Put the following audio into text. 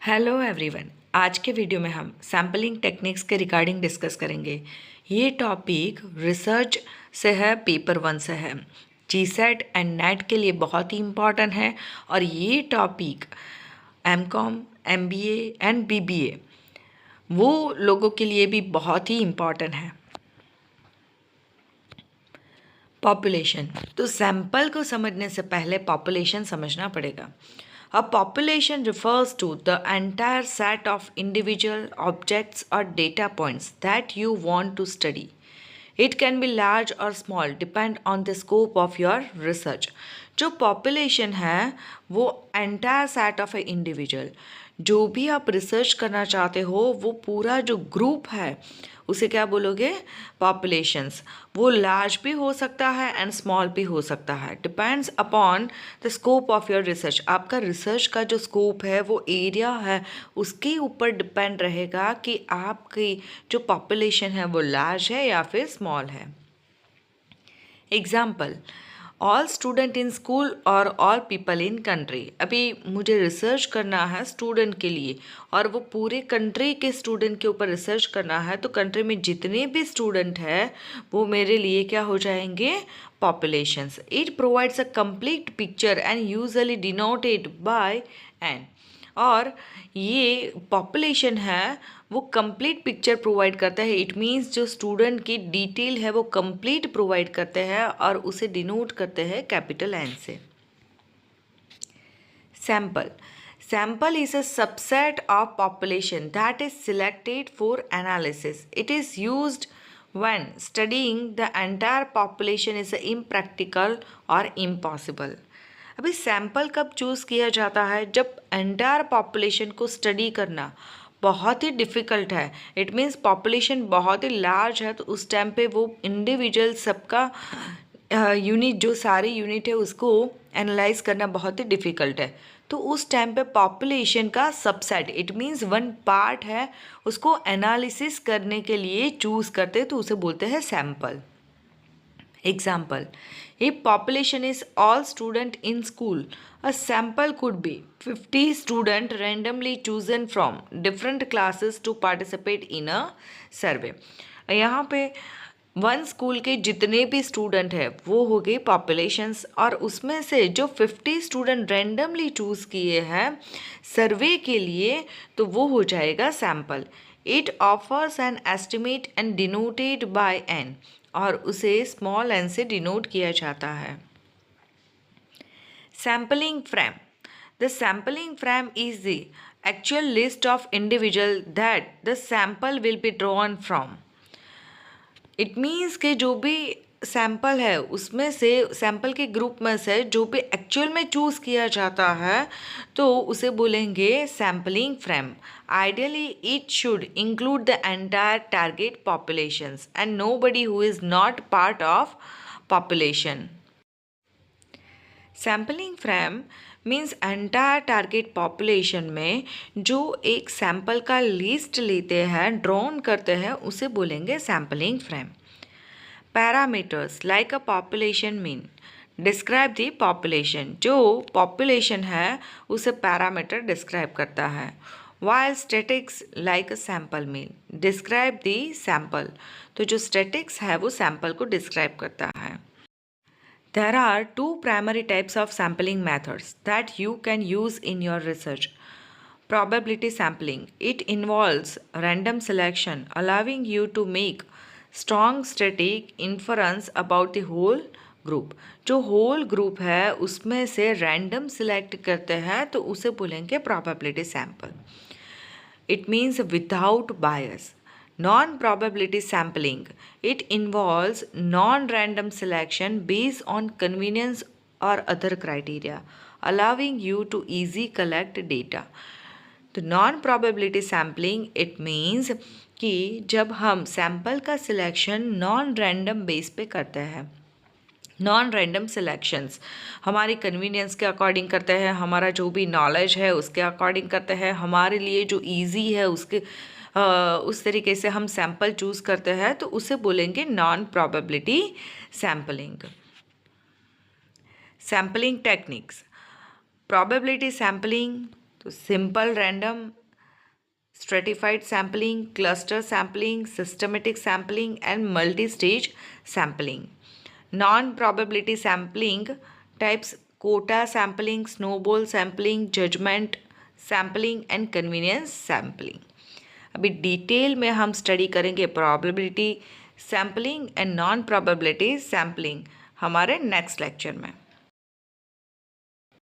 Hello everyone. आज के video में हम सैम्पलिंग टेक्निक्स के रिगार्डिंग डिस्कस करेंगे। ये टॉपिक रिसर्च से है, पेपर 1 से है, जीसेट एंड नेट के लिए बहुत ही इम्पॉर्टेंट है। और ये topic MCom, MBA and BBA वो लोगों के लिए भी बहुत ही इम्पॉर्टेंट है। पॉपुलेशन, तो सैंपल को समझने से पहले पॉपुलेशन समझना पड़ेगा। A population refers to the entire set of individual objects or data points that you want to study. It can be large or small, depend on the scope of your research. जो population है वो entire set of a individual, जो भी आप research करना चाहते हो वो पूरा जो ग्रुप है उसे क्या बोलोगे? पॉपुलेशंस। वो लार्ज भी हो सकता है एंड स्मॉल भी हो सकता है, depends upon the scope of your research. आपका रिसर्च का जो स्कोप है वो एरिया है उसके ऊपर डिपेंड रहेगा कि आपकी जो पॉपुलेशन है वो लार्ज है या फिर स्मॉल है। Example, all student in school और ऑल पीपल इन कंट्री। अभी मुझे रिसर्च करना है स्टूडेंट के लिए और वो पूरे कंट्री के स्टूडेंट के ऊपर रिसर्च करना है, तो कंट्री में जितने भी स्टूडेंट हैं वो मेरे लिए क्या हो जाएंगे? Populations. It provides a complete picture and usually denoted by N. और ये पॉपुलेशन है वो कंप्लीट पिक्चर प्रोवाइड करता है। इट मीन्स जो स्टूडेंट की डिटेल है वो कंप्लीट प्रोवाइड करते हैं और उसे डिनोट करते हैं कैपिटल एन से। Sample, sample is a subset of population that is selected for analysis. It is used when studying the entire population is impractical or impossible. अभी सैंपल कब चूज़ किया जाता है? जब एंटायर पॉपुलेशन को स्टडी करना बहुत ही डिफ़िकल्ट है। इट मीन्स पॉपुलेशन बहुत ही लार्ज है, तो उस टाइम पे वो इंडिविजुअल सबका यूनिट, जो सारे यूनिट है उसको एनालाइज करना बहुत ही डिफ़िकल्ट है। तो उस टाइम पे पॉपुलेशन का subset, it means one part है, उसको एनालिसिस करने के लिए चूज़ करते हैं, तो उसे बोलते हैं sample. Example, if population is all student in school, a sample could be 50 student randomly chosen from different classes to participate in a survey. यहाँ पे वन स्कूल के जितने भी स्टूडेंट है वो हो गए पॉपुलेशंस, और उसमें से जो 50 स्टूडेंट रैंडमली चूज़ किए हैं सर्वे के लिए, तो वो हो जाएगा sample. It offers an estimate and denoted by N, और उसे स्मॉल एन से डिनोट किया जाता है। Sampling frame, the sampling frame is the actual list of individual that the sample will be drawn from. It means कि जो भी sample है उसमें से, सैम्पल के ग्रुप में से जो भी एक्चुअल में चूज़ किया जाता है तो उसे बोलेंगे sampling frame. Ideally it should include the entire target populations and nobody who is not part of population. Sampling frame means entire target population में जो एक सैम्पल का लिस्ट लेते हैं, ड्रॉन करते हैं, उसे बोलेंगे sampling frame. Parameters like a population mean describe the population. जो पॉपुलेशन है उसे पैरामीटर डिस्क्राइब करता है। While statics like a sample mean describe the sample. तो जो स्टैटिक्स है वो सैम्पल को डिस्क्राइब करता है। There are two primary types of sampling methods that you can use in your research. Probability sampling. It involves random selection, allowing you to make strong static inference about the whole group. जो whole group है उसमें से random select करते हैं तो उसे बोलेंगे probability sample. It means without bias. Non-probability sampling. It involves non-random selection based on convenience or other criteria, allowing you to easily collect data. तो non probability sampling it means कि जब हम sample का सिलेक्शन नॉन रैंडम बेस पे करते हैं। Non random selections हमारी convenience के अकॉर्डिंग करते हैं, हमारा जो भी नॉलेज है उसके अकॉर्डिंग करते हैं, हमारे लिए जो इजी है उसके उस तरीके से हम सैम्पल चूज़ करते हैं, तो उसे बोलेंगे non probability sampling. Sampling techniques, probability sampling तो simple random, stratified sampling, cluster sampling, systematic sampling and multi stage sampling. Non probability sampling types quota sampling, snowball sampling, judgement sampling and convenience sampling. अभी detail में हम study करेंगे probability sampling and non probability sampling हमारे next lecture में.